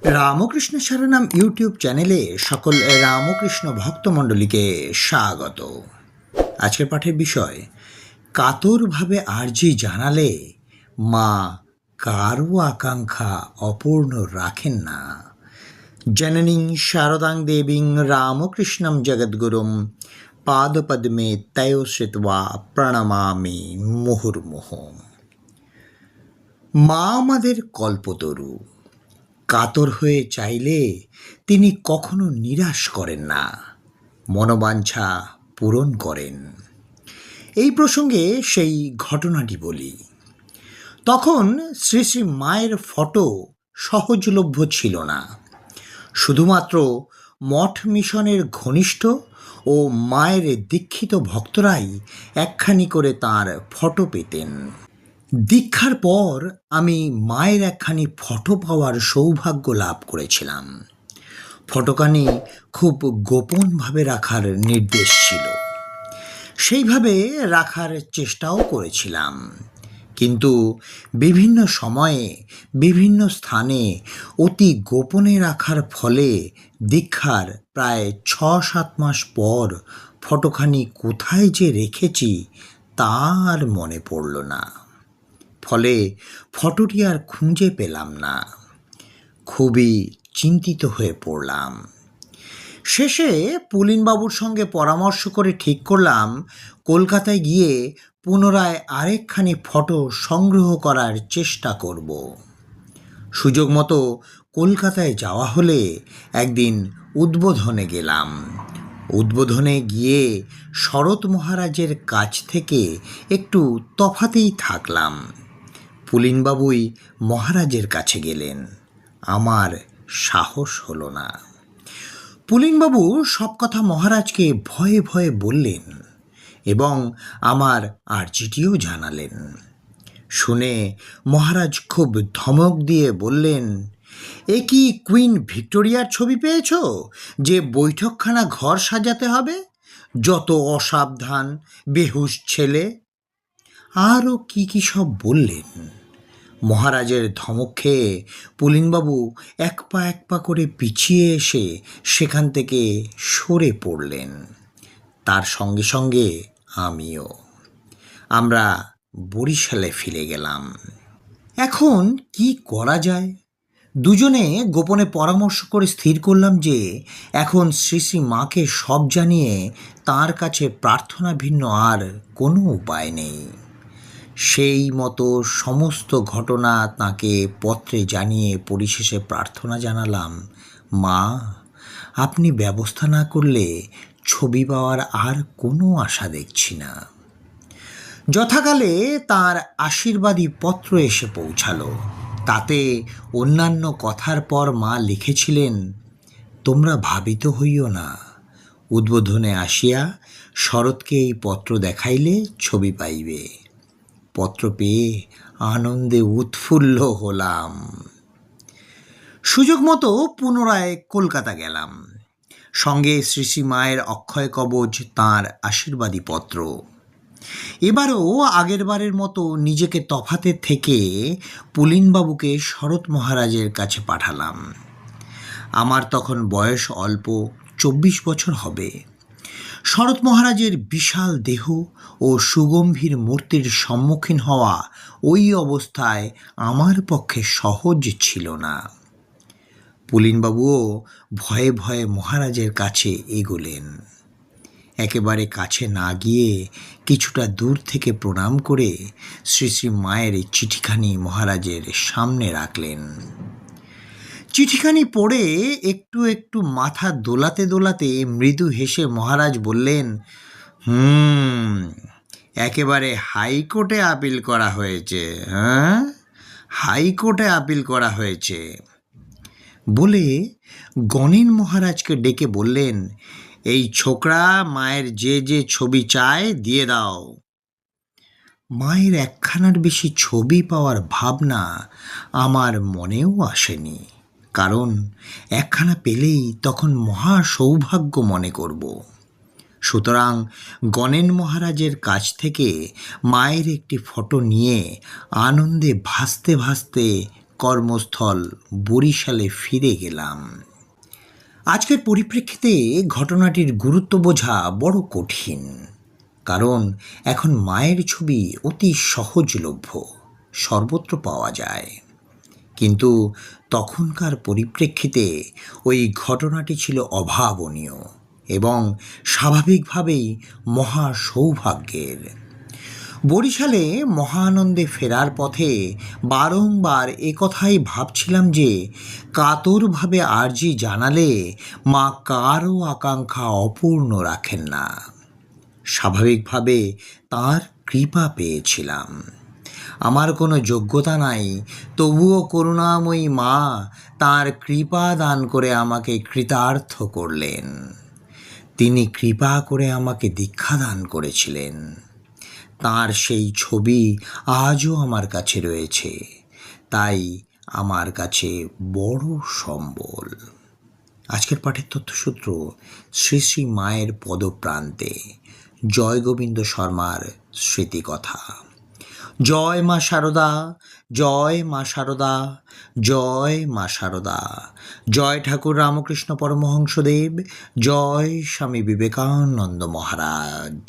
Ramakrishna শরণম YouTube চ্যানেলে সকল রামকৃষ্ণ ভক্তমণ্ডলীকে স্বাগত। আজকের পাঠের বিষয়, কাতরভাবে আর্জি জানালে মা কারও আকাঙ্ক্ষা অপূর্ণ রাখেন না। জননীং শারদাং দেবীং রামকৃষ্ণম জগদ্গুরুম পাদপদ্মে তয়ো শ্রিত্বা প্রণমামি মুহুর্মুহু। মা আমাদের কল্পতরু। কাতর হয়ে চাইলে তিনি কখনো নিরাশ করেন না, মনোবাঞ্ছা পূরণ করেন। এই প্রসঙ্গে সেই ঘটনাটি বলি। তখন শ্রী শ্রী মায়ের ফটো সহজলভ্য ছিল না। শুধুমাত্র মঠ মিশনের ঘনিষ্ঠ ও মায়ের দীক্ষিত ভক্তরাই একখানি করে তাঁর ফটো পেতেন। দীক্ষার পর আমি মায়ের একখানি ফটো পাওয়ার সৌভাগ্য লাভ করেছিলাম। ফটোখানি খুব গোপনভাবে রাখার নির্দেশ ছিল। সেইভাবে রাখার চেষ্টাও করেছিলাম, কিন্তু বিভিন্ন সময়ে বিভিন্ন স্থানে অতি গোপনে রাখার ফলে দীক্ষার প্রায় 6-7 মাস পর ফটোখানি কোথায় যে রেখেছি তা আর মনে পড়ল না। ফলে ফটোটি আর খুঁজে পেলাম না। খুবই চিন্তিত হয়ে পড়লাম। শেষে পুলিনবাবুর সঙ্গে পরামর্শ করে ঠিক করলাম কলকাতায় গিয়ে পুনরায় আরেকখানি ফটো সংগ্রহ করার চেষ্টা করব। সুযোগ মতো কলকাতায় যাওয়া হলে একদিন উদ্বোধনে গেলাম। উদ্বোধনে গিয়ে শরৎ মহারাজের কাছ থেকে একটু তফাতেই থাকলাম। পুলিনবাবুই মহারাজের কাছে গেলেন। আমার সাহস হলো না। পুলিনবাবু সব কথা মহারাজকে ভয়ে ভয়ে বললেন এবং আমার আর্জিটিও জানালেন। শুনে মহারাজ খুব ধমক দিয়ে বললেন, এ কি কুইন ভিক্টোরিয়ার ছবি পেয়েছ যে বৈঠকখানা ঘর সাজাতে হবে? যত অসাবধান বেহুশ ছেলে। আরও কি কি সব বললেন। মহারাজের ধমক খেয়ে পুলিনবাবু এক পা করে পিছিয়ে এসে সেখান থেকে সরে পড়লেন। তার সঙ্গে সঙ্গে আমিও। আমরা বরিশালে ফিরে গেলাম। এখন কি করা যায়? দুজনে গোপনে পরামর্শ করে স্থির করলাম যে এখন শ্রী শ্রী মাকে সব জানিয়ে তাঁর কাছে প্রার্থনা ভিন্ন আর কোনো উপায় নেই। সেই মতো সমস্ত ঘটনা তাঁকে পত্রে জানিয়ে পরিশেষে প্রার্থনা জানালাম, মা, আপনি ব্যবস্থা না করলে ছবি পাওয়ার আর কোনো আশা দেখছি না। যথাকালে তাঁর আশীর্বাদী পত্র এসে পৌঁছালো। তাতে অন্যান্য কথার পর মা লিখেছিলেন, তোমরা ভাবিত হইও না, উদ্বোধনে আসিয়া শরৎকে এই পত্র দেখাইলে ছবি পাইবে। পত্র পেয়ে আনন্দে উৎফুল্ল হলাম। সুযোগ মতো পুনরায় কলকাতা গেলাম। সঙ্গে শ্রী শ্রী মায়ের অক্ষয় কবচ, তাঁর আশীর্বাদী পত্র। এবারও আগেরবারের মতো নিজেকে তফাতে থেকে পুলিনবাবুকে শরৎ মহারাজের কাছে পাঠালাম। আমার তখন বয়স অল্প, 24 বছর হবে। শরৎ মহারাজের বিশাল দেহ ও সুগম্ভীর মূর্তির সম্মুখীন হওয়া ওই অবস্থায় আমার পক্ষে সহজ ছিল না। পুলিনবাবুও ভয়ে ভয়ে মহারাজের কাছে এগোলেন। একেবারে কাছে না গিয়ে কিছুটা দূর থেকে প্রণাম করে শ্রী শ্রী মায়ের চিঠিখানি মহারাজের সামনে রাখলেন। চিঠিখানি পড়ে একটু একটু মাথা দোলাতে দোলাতে মৃদু হেসে মহারাজ বললেন, একেবারে হাইকোর্টে আপিল করা হয়েছে। হ্যাঁ, হাইকোর্টে আপিল করা হয়েছে বলে গণেন মহারাজকে ডেকে বললেন, এই ছোকরা মায়ের যে যে ছবি চায় দিয়ে দাও। মায়ের একখানার বেশি ছবি পাওয়ার ভাবনা আমার মনেও আসেনি, কারণ একখানা পেলেই তখন মহা সৌভাগ্য মনে করব। সুতরাং গণেন মহারাজের কাছ থেকে মায়ের একটি ফটো নিয়ে আনন্দে ভাসতে ভাসতে কর্মস্থল বরিশালে ফিরে গেলাম। আজকের পরিপ্রেক্ষিতে ঘটনাটির গুরুত্ব বোঝা বড় কঠিন, কারণ এখন মায়ের ছবি অতি সহজলভ্য, সর্বত্র পাওয়া যায়। কিন্তু তখনকার পরিপ্রেক্ষিতে ওই ঘটনাটি ছিল অভাবনীয় এবং স্বাভাবিকভাবেই মহা সৌভাগ্যের। বরিশালে মহানন্দে ফেরার পথে বারংবার একথাই ভাবছিলাম যে কাতরভাবে আর্জি জানালে মা কারও আকাঙ্ক্ষা অপূর্ণ রাখেন না। স্বাভাবিকভাবে তাঁর কৃপা পেয়েছিলাম। আমার কোনো যোগ্যতা নাই, তবুও করুণাময়ী মা তাঁর কৃপা দান করে আমাকে কৃতার্থ করলেন। তিনি কৃপা করে আমাকে দীক্ষা দান করেছিলেন। তাঁর সেই ছবি আজও আমার কাছে রয়েছে, তাই আমার কাছে বড় সম্বল। আজকের পাঠের তথ্যসূত্র শ্রী শ্রী মায়ের পদপ্রান্তে, জয়গোবিন্দ শর্মার স্মৃতিকথা। জয় মা শারদা, জয় মা শারদা, জয় মা শারদা। জয় ঠাকুর রামকৃষ্ণ পরমহংসদেব, জয় স্বামী বিবেকানন্দ মহারাজ।